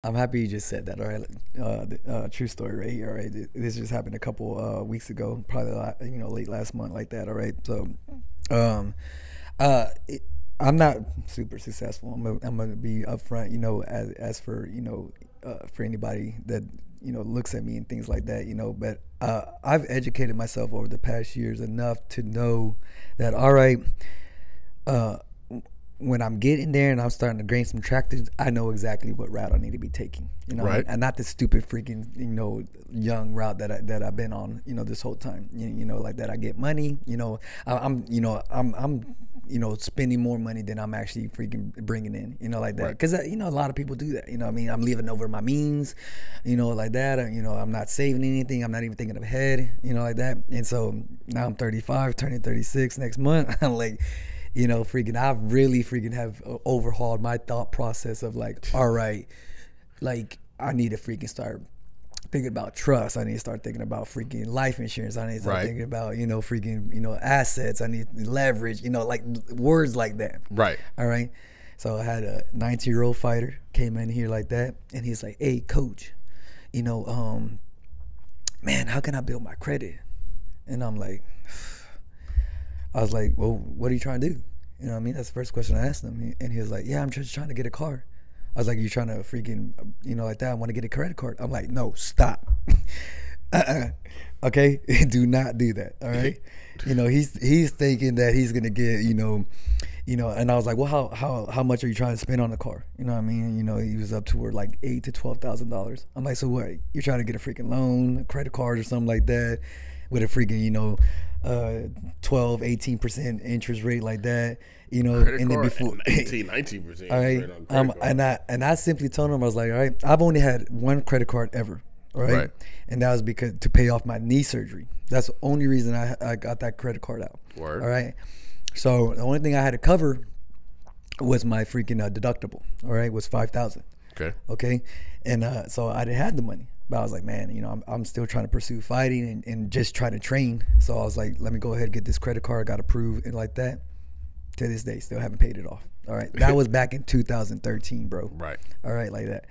I'm happy you just said that. All right, true story right here. All right, this just happened a couple weeks ago, probably late last month, like that. All right, so um, it, I'm not super successful. I'm gonna be upfront. As for for anybody that looks at me and things like that. But I've educated myself over the past years enough to know that all right. Uh, when I'm getting there and I'm starting to gain some traction, I know exactly what route I need to be taking. Right. And not the stupid freaking young route that I've been on this whole time. Like that I get money. I'm spending more money than I'm actually freaking bringing in. Like that, because a lot of people do that. I'm living over my means. Like that. I'm not saving anything. I'm not even thinking ahead. Like that. And so now I'm 35, turning 36 next month. I'm like, I really freaking have overhauled my thought process of like, all right, like I need to freaking start thinking about trust. I need to start thinking about freaking life insurance. I need to start thinking about, freaking, assets. I need leverage, like words like that. Right. All right. So I had a 19-year-old fighter came in here like that. And he's like, hey, coach, man, how can I build my credit? And I'm like, I was like, well, what are you trying to do? That's the first question I asked him. And he was like, yeah, I'm just trying to get a car. I was like, you trying to freaking, like that? I want to get a credit card. I'm like, no, stop. Okay, do not do that. All right. He's thinking that he's gonna get, and I was like, well, how much are you trying to spend on the car? He was up to like $8,000 to $12,000. I'm like, so what? You're trying to get a freaking loan, a credit card, or something like that, with a freaking 12-18% interest rate like that, Credit and then card before 19%. all right, and I simply told him, I was like, all right, I've only had one credit card ever, right? And that was because to pay off my knee surgery. That's the only reason I got that credit card out. Word. All right, so the only thing I had to cover was my freaking deductible. All right, was $5,000. Okay, and so I didn't have the money. But I was like, man, I'm still trying to pursue fighting and just trying to train. So I was like, let me go ahead and get this credit card, got approved and like that. To this day, still haven't paid it off. All right. That was back in 2013, bro. Right. All right, like that.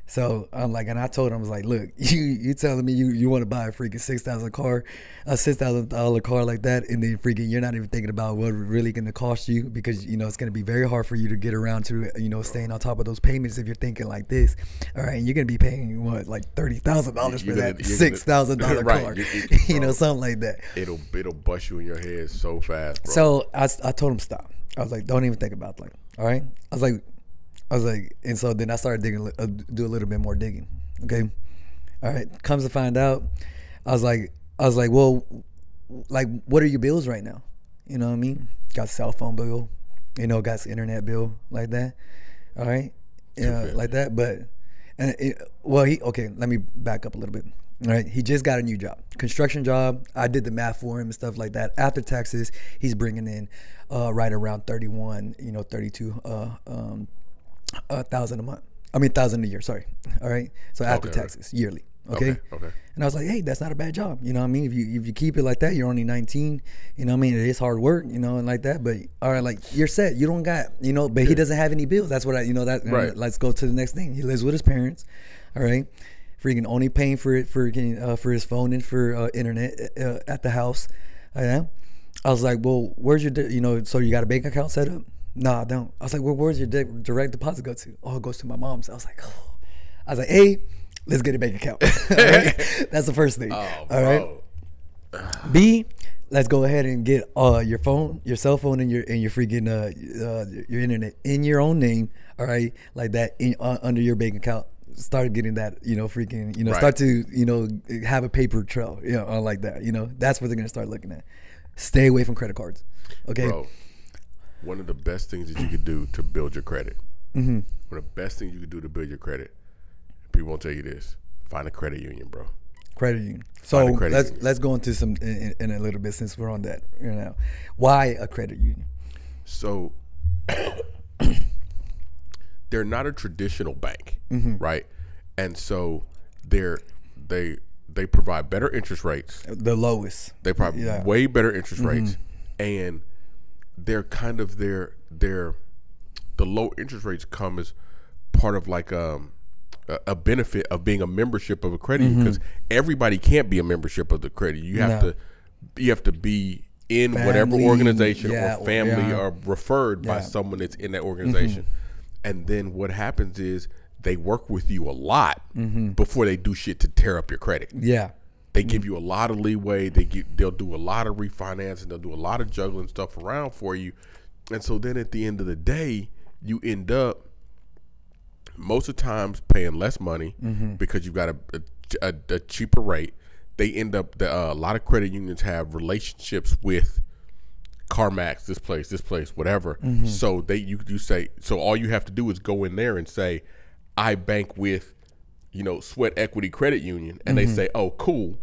So I'm like, and I told him, I was like, look, you telling me you want to buy a freaking $6,000 car like that, and then freaking you're not even thinking about what it's really going to cost you, because it's going to be very hard for you to get around to staying on top of those payments if you're thinking like this. All right, and you're going to be paying what, like $30,000 for that $6,000 car, something like that. It'll bust you in your head so fast, bro. So I told him stop. I was like, don't even think about that. All right. I was like, and so then I started digging, do a little bit more digging. Okay. All right. Comes to find out, I was like, well, like, what are your bills right now? You know what I mean? Got a cell phone bill, got an internet bill like that. All right. Like that. But, let me back up a little bit. All right. He just got a new job, construction job. I did the math for him and stuff like that. After taxes, he's bringing in, right around 32, $1,000 a month. $1,000 a year. Sorry. All right. So after taxes, yearly. Okay? Okay. And I was like, hey, that's not a bad job. You know what I mean? If you keep it like that, you're only 19. You know what I mean? It is hard work. And like that. But all right, like you're set. You don't got. But he doesn't have any bills. That's what I. That. Right. Let's go to the next thing. He lives with his parents. All right. Freaking only paying for it for his phone and for internet at the house. I was like, well, where's your so you got a bank account set up? No, I don't. I was like, well, where's your direct deposit go to? Oh, it goes to my mom's. I was like, oh. I was like, A, let's get a bank account. All right? That's the first thing. Oh, all right. B, let's go ahead and get your phone, your cell phone, and your freaking your internet in your own name. All right, like that under your bank account. Start getting that, freaking, right. Start to, have a paper trail, like that. That's what they're gonna start looking at. Stay away from credit cards. Okay. Bro, one of the best things that you could do to build your credit. Mm-hmm. One of the best things you could do to build your credit. People won't tell you this. Find a credit union, bro. Credit union. So let's go into some in a little bit since we're on that. Why a credit union? So they're not a traditional bank, mm-hmm. right? And so they provide better interest rates. The lowest. They provide way better interest mm-hmm. rates, and they're kind of the low interest rates come as part of like a benefit of being a membership of a credit union, because everybody can't be a membership of the credit. You have to be in whatever organization or family or referred by someone that's in that organization. And then what happens is they work with you a lot before they do shit to tear up your credit. Yeah. They give you a lot of leeway. They'll do a lot of refinancing. They'll do a lot of juggling stuff around for you. And so then at the end of the day, you end up most of the times paying less money because you've got a cheaper rate. They end up, a lot of credit unions have relationships with CarMax, this place, whatever. So you say, so all you have to do is go in there and say, I bank with, Sweat Equity Credit Union. And they say, oh, cool.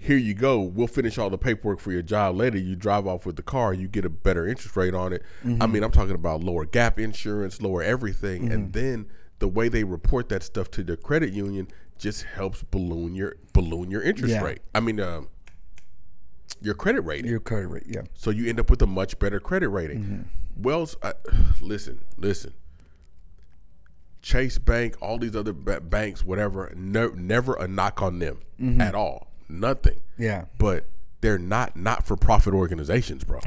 Here you go. We'll finish all the paperwork for your job later. You drive off with the car. You get a better interest rate on it. I mean, I'm talking about lower gap insurance, lower everything. And then the way they report that stuff to the credit union just helps balloon your interest rate. I mean, your credit rating. Your credit rate, yeah. So you end up with a much better credit rating. Wells, listen. Chase Bank, all these other banks, whatever, never a knock on them at all. Nothing. Yeah. But they're not for profit organizations, bro.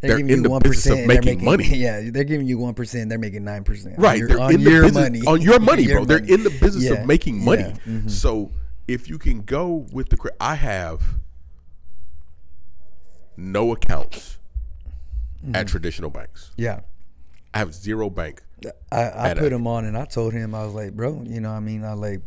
they're in the business of making money. Yeah, they're giving you 1%. They're making 9%. Right. On your money. On your money, bro. They're in the business of making money. So if you can go with I have no accounts at traditional banks. Yeah. I have zero bank. I put him on, and I told him, I was like, bro, I like,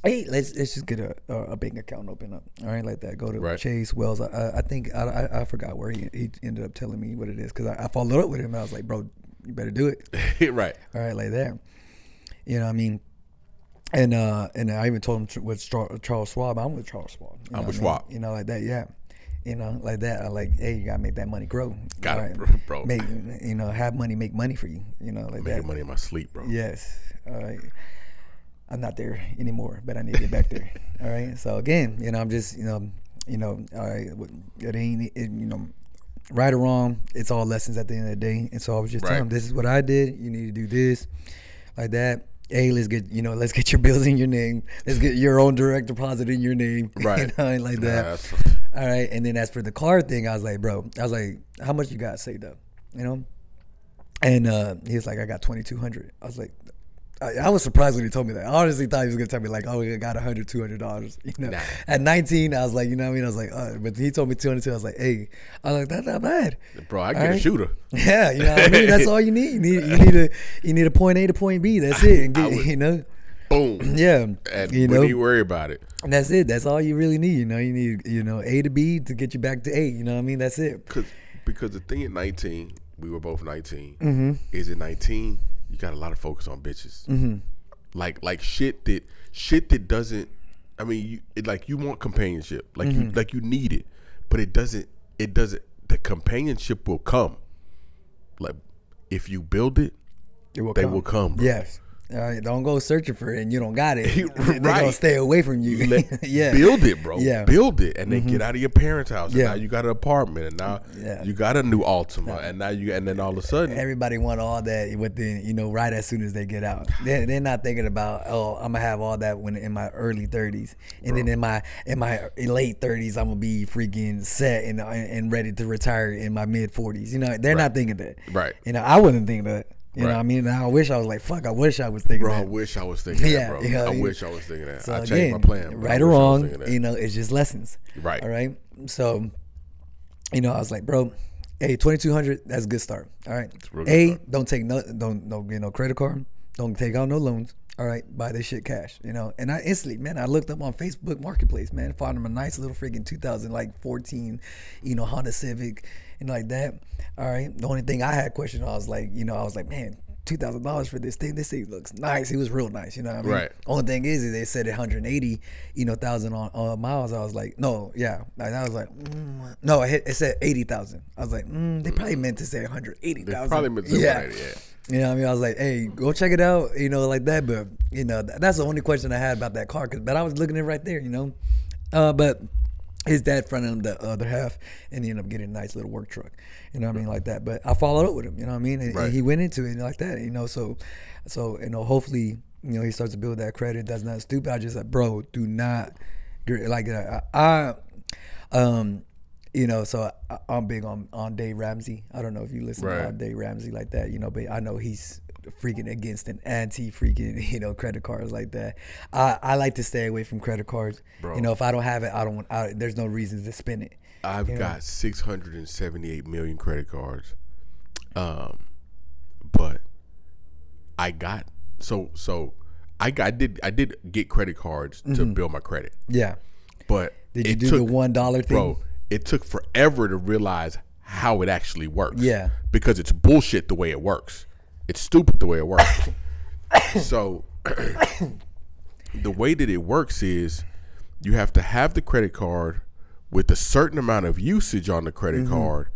hey, let's just get a bank account open up. All right, like that. Go to Chase, Wells. I think I forgot where he ended up telling me what it is, because I followed up with him. And I was like, bro, you better do it. Right. All right, like that. You know what I mean? And I even told him with Charles Schwab. I'm with Charles Schwab. I'm with Schwab. Like that. Yeah. Like that. I like, hey, you gotta make that money grow. Got it, bro. Make, have money, make money for you. Like that. Making money in my sleep, bro. Yes. All right. I'm not there anymore, but I need to get back there. All right. So again, I'm just, all right. It ain't, right or wrong. It's all lessons at the end of the day. And so I was just telling him, this is what I did. You need to do this, like that. Hey, let's get your bills in your name. Let's get your own direct deposit in your name. Right. Like that. All right. And then as for the car thing, I was like, bro, how much you got saved up? And he was like, I got $2,200. I was like, I was surprised when he told me that. I honestly thought he was gonna tell me like, oh, I got $100, $200. Nah. At 19, I was like, I was like, but he told me 202. I was like, hey, that's not bad, bro. I get a shooter. Yeah, what I mean. That's all you need. You need a point A to point B. That's it. And boom. Yeah. And you don't need to worry about it. And that's it. That's all you really need. You need A to B to get you back to A. You know what I mean? That's it. Because the thing at 19, we were both 19. Is at 19. You got a lot of focus on bitches, like shit that doesn't. I mean, you want companionship, you need it, but it doesn't. The companionship will come. Like if you build it, they will come. Bro. Yes. Don't go searching for it and you don't got it. They're gonna stay away from you. Yeah. Build it, bro. Yeah. Build it, and then get out of your parents' house. And now you got an apartment, and now you got a new Altima, and then all of a sudden everybody want all that within right as soon as they get out. They're not thinking about, oh, I'm gonna have all that when in my early 30s, and then in my late 30s I'm gonna be freaking set and ready to retire in my mid 40s. They're not thinking that. Right. I wouldn't think that. You know what I mean? I wish I was like, fuck, I wish I was thinking that. I wish I was thinking that, bro. I wish I was thinking that. So I changed my plan. Right or wrong, it's just lessons. Right. All right? So, I was like, bro, hey, $2,200, that's a good start. All right? Don't take don't get no credit card. Don't take out no loans. All right? Buy this shit cash, And I instantly, man, I looked up on Facebook Marketplace, man, found him a nice little freaking 2014, Honda Civic and like that. All right. The only thing I had questioned, I was like, man, $2,000 for this thing. This thing looks nice. He was real nice, what I mean? Right. Only thing is they said 180, thousand on miles. I was like, no, yeah. I was like, no, it said 80,000. I was like, they probably meant to say 180,000. They probably meant to say 180, You know what I mean? I was like, hey, go check it out, like that. But, that's the only question I had about that car. But I was looking at it right there, But his dad fronted him the other half, and he ended up getting a nice little work truck. You know what I mean? Like that. But I followed up with him, you know what I mean? And he went into it like that, So hopefully, you know, he starts to build that credit. That's not stupid. I just like, bro, do not like you know, so I'm big on Dave Ramsey. I don't know if you listen to Dave Ramsey like that, you know, but I know he's freaking against an anti-freaking, you know, credit cards like that. I like to stay away from credit cards. Bro, you know, if I don't have it, there's no reason to spend it. I've got 678 million credit cards. But I got I did get credit cards to build my credit. Yeah. But did you do the $1 thing? Bro, it took forever to realize how it actually works. Yeah. Because it's bullshit the way it works. It's stupid the way it works. So the way that it works is you have to have the credit card with a certain amount of usage on the credit card,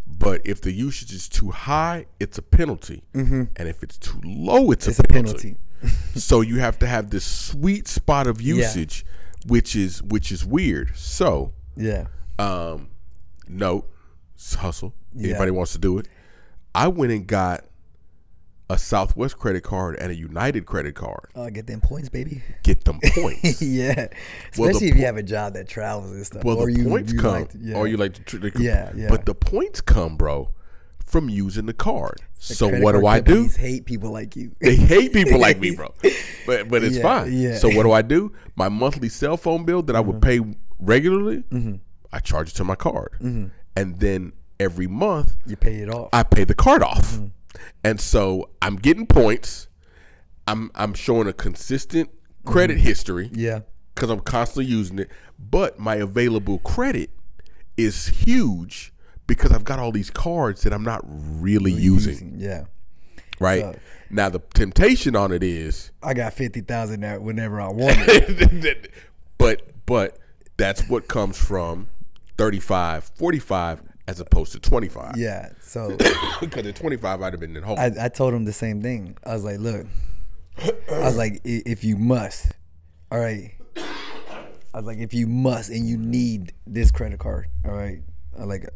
but if the usage is too high, it's a penalty. And if it's too low, it's a penalty. So you have to have this sweet spot of usage, which is weird. So note, hustle. Anybody wants to do it. I went and got a Southwest credit card and a United credit card. Get them points, baby. Get them points. Yeah. Especially if you have a job that travels and stuff. Well, or the points come. Or you like to. Yeah. But the points come, bro, from using the card. So what do I do? Hate people like you. They hate people like me, bro. But it's fine. Yeah. So what do I do? My monthly cell phone bill that I would pay regularly, I charge it to my card. And then every month, you pay it off. I pay the card off. And so I'm getting points. I'm showing a consistent credit history. Yeah. Because I'm constantly using it. But my available credit is huge because I've got all these cards that I'm not really using. Yeah. Right? So, now the temptation on it is I got 50,000 there whenever I want it. but that's what comes from 35, 45 as opposed to 25. Yeah. So because at 25 I'd have been in home. I told him the same thing. I was like, look, I was like, if you must, all right. I was like, if you must and you need this credit card, all right. Like,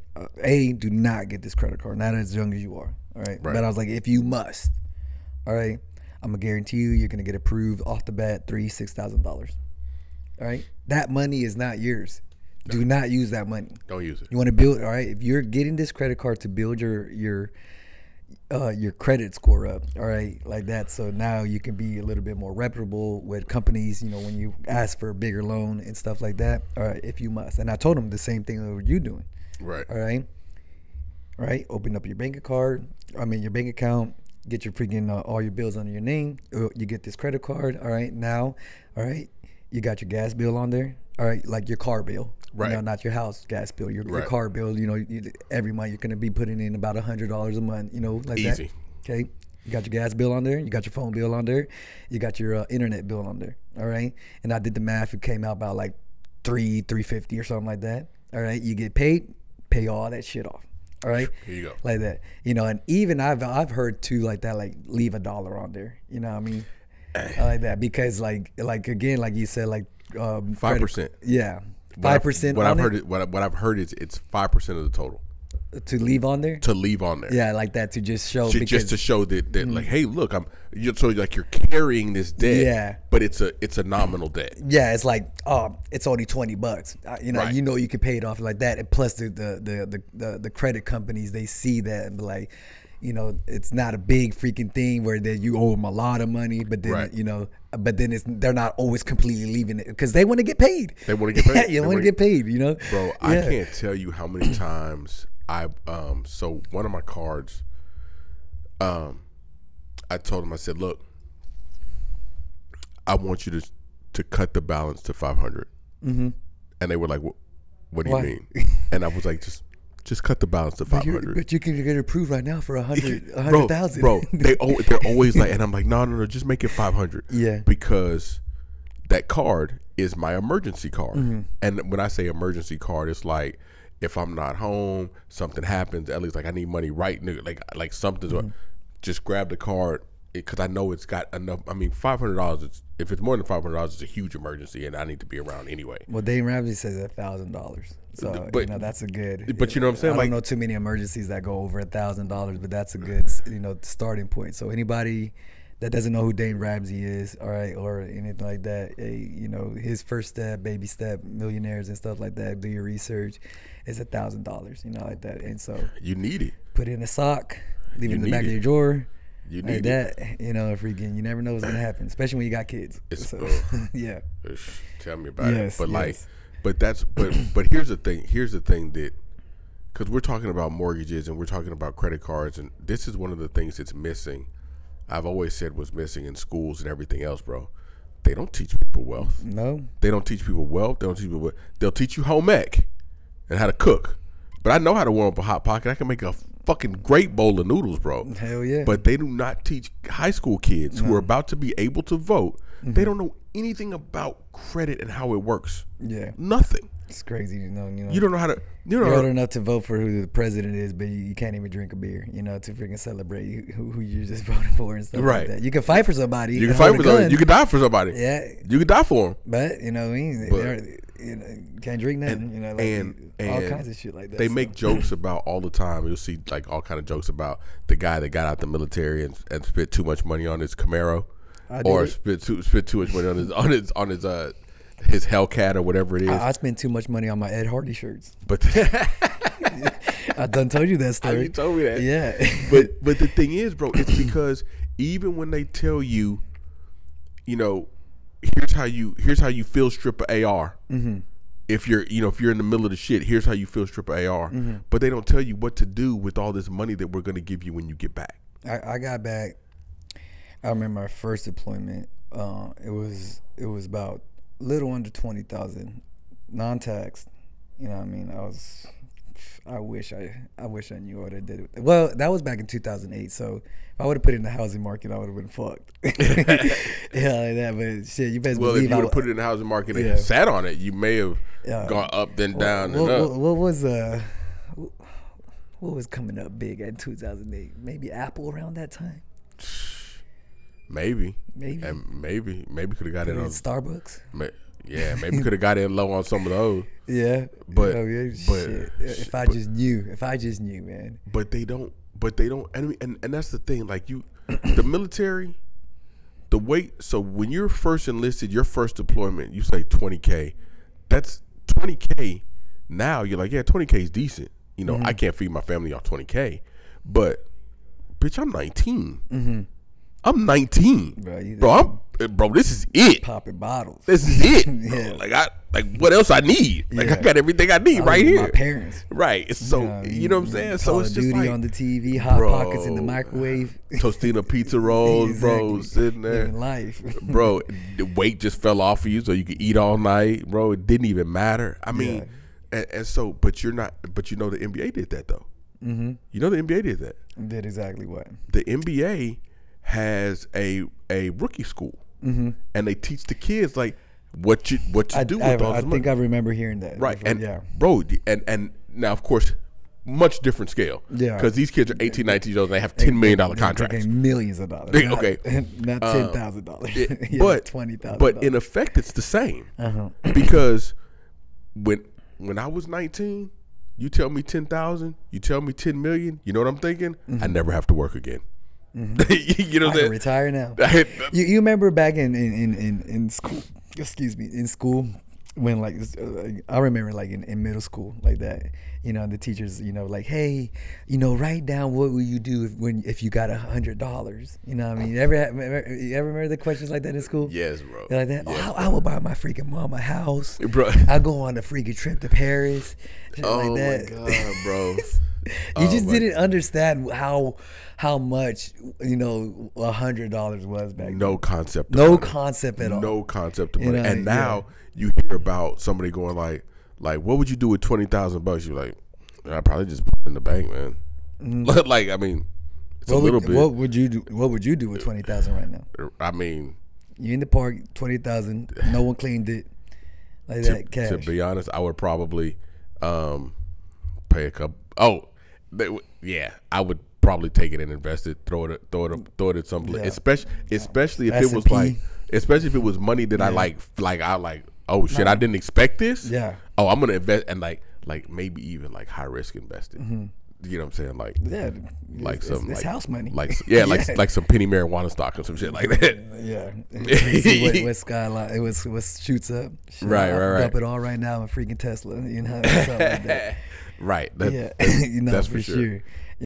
do not get this credit card, not as young as you are, all right? But I was like, if you must, all right, I'm gonna guarantee you're gonna get approved off the bat, $6,000, all right? That money is not yours. Do not use that money. Don't use it. You want to build, all right? If you're getting this credit card to build your credit score up, all right, like that, so now you can be a little bit more reputable with companies, you know, when you ask for a bigger loan and stuff like that, all right, if you must. And I told them the same thing that you doing. Right. All right. Open up your bank account, get your freaking all your bills under your name. You get this credit card. All right. Now, all right, you got your gas bill on there. All right, like your car bill. Right. You know, not your house gas bill. Your car bill. You know, every month you're gonna be putting in about $100 a month. You know, like easy. That. Okay. You got your gas bill on there. You got your phone bill on there. You got your internet bill on there. All right. And I did the math. It came out about like $350 or something like that. All right. You get paid. Pay all that shit off. All right. Here you go. Like that. You know, and even I've heard too like that, like leave $1 on there. You know what I mean? Like that, because like again, like you said, like 5%. Yeah. 5%. What I've heard is it's 5% of the total. To leave on there? To leave on there. Yeah, like that, to just show. Just to show that like, hey, look, so like you're carrying this debt. Yeah. But it's a nominal debt. Yeah, it's like, it's only $20. You know, Right. you know you can pay it off like that. And plus the credit companies, they see that and be like, you know, it's not a big freaking thing where that you owe them a lot of money, but then you know, but then they're not always completely leaving it because they want to get paid. They want to get paid. You want to get paid, you know. Bro, I can't tell you how many times so one of my cards, I told him, I said, look, I want you to cut the balance to 500. And they were like, what do you mean? And I was like, just cut the balance to 500. But you can get approved right now for 100,000. Bro, they're always like, and I'm like, no, just make it 500. Yeah. Because that card is my emergency card. And when I say emergency card, it's like, if I'm not home, something happens, at least like I need money right now, like something's just grab the card because I know it's got enough. I mean, $500, if it's more than $500, it's a huge emergency and I need to be around anyway. Well, Dave Ramsey says $1,000. So, but, you know, that's a good. But you know what I'm saying? I don't know too many emergencies that go over $1,000, but that's a good, you know, starting point. So anybody that doesn't know who Dane Ramsey is, all right, or anything like that, you know, his first step, baby step, millionaires and stuff like that, do your research, is $1,000, you know, like that. And so you need it. Put it in a sock, leave it in the back of your drawer. You like need that, you know, freaking, you never know what's gonna happen, especially when you got kids. So, yeah. Tell me about it. But like, but here's the thing. Here's the thing that, because we're talking about mortgages and we're talking about credit cards, and this is one of the things that's missing. I've always said was missing in schools and everything else, bro. They don't teach people wealth. No. They don't teach people wealth. They don't teach people wealth. They'll teach you home ec and how to cook. But I know how to warm up a hot pocket. I can make a fucking great bowl of noodles, bro. Hell yeah. But they do not teach high school kids who are about to be able to vote. They don't know anything about credit and how it works. Yeah. Nothing. It's crazy, you know. You don't know how to. You're old enough to vote for who the president is, but you can't even drink a beer, you know, to freaking celebrate who you just voted for and stuff like that. You can fight for somebody. You can fight for somebody. You can die for somebody. Yeah. You can die for them. But, you know what I mean? You know, can't drink nothing, you know, like and all kinds of shit like that. They make jokes about all the time. You'll see like all kind of jokes about the guy that got out the military and spent too much money on his Camaro, or spent too much money on his Hellcat or whatever it is. I spent too much money on my Ed Hardy shirts. But I done told you that story. You told me that. Yeah. But the thing is, bro, it's because even when they tell you, you know, here's how you feel strip of AR. If you're in the middle of the shit, here's how you feel strip of AR. But they don't tell you what to do with all this money that we're going to give you when you get back. I got back. I remember my first deployment. It was about little under 20,000, non-taxed. You know what I mean? I wish I knew what I did. Well, that was back in 2008. So if I would have put it in the housing market, I would have been fucked. Yeah, like that. But shit, you best believe if you would have put it in the housing market and sat on it, you may have gone up then down and up. What was coming up big in 2008? Maybe Apple around that time. Maybe could have got in on Starbucks. Maybe could have got in low on some of those. Yeah, but shit. If I just knew, man. But they don't. And that's the thing. Like the military, the weight. So when you're first enlisted, your first deployment, you say 20K. That's 20K. Now you're like, yeah, 20K is decent. You know, I can't feed my family off 20K, but bitch, I'm 19. I'm 19, bro. This is it. Popping bottles. This is it. Like what else I need? Like I got everything I need right here. My parents. Right. So you know what I'm saying. So it's just like on the TV, Hot Pockets in the microwave, Tostina pizza rolls, bro, sitting there. Living life, bro. The weight just fell off of you, so you could eat all night, bro. It didn't even matter. I mean, and so, but you're not. But you know the NBA did that though. You know the NBA did that. Did exactly what? The NBA has a rookie school, and they teach the kids like what you do with all this money. I think I remember hearing that. Right, bro, and now of course, much different scale. Yeah, because these kids are 18, 19 years old, and they have $10 million contracts. They're getting millions of dollars. Okay, not $10,000, but $20,000. But in effect, it's the same because when I was 19, you tell me 10,000, you tell me 10 million. You know what I'm thinking? I never have to work again. You know I can retire now. You remember back in school? Excuse me, in school when like I remember like in middle school like that. You know, the teachers, you know, like, hey, you know, write down what will you do if you got $100. You know what I mean? You ever remember the questions like that in school? Yes, bro. Like that. Yes, I will buy my freaking mom a house, bro. I go on a freaking trip to Paris. Oh like that. My god, bro. You just didn't understand how much, you know, $100 was back then. No concept. No concept at all. No concept of money. And now you hear about somebody going like, what would you do with $20,000? You're like, I'd probably just put it in the bank, man. Like, I mean, it's a little bit. What would you do? What would you do with $20,000 right now? I mean, you in the park, $20,000. No one cleaned it. Like that cash. To be honest, I would probably pay a couple. I would probably take it and invest it, throw it at some place. Especially if it was like, especially if it was money that I like. Oh shit, I didn't expect this. Yeah. Oh, I'm gonna invest and like maybe even like high risk investing. you know what I'm saying, like it's house money, like some penny marijuana stock or some shit like that. See what skyline, what shoots up. Shit, right. Dump it all right now in freaking Tesla, you know, something like that. Right. That's for sure.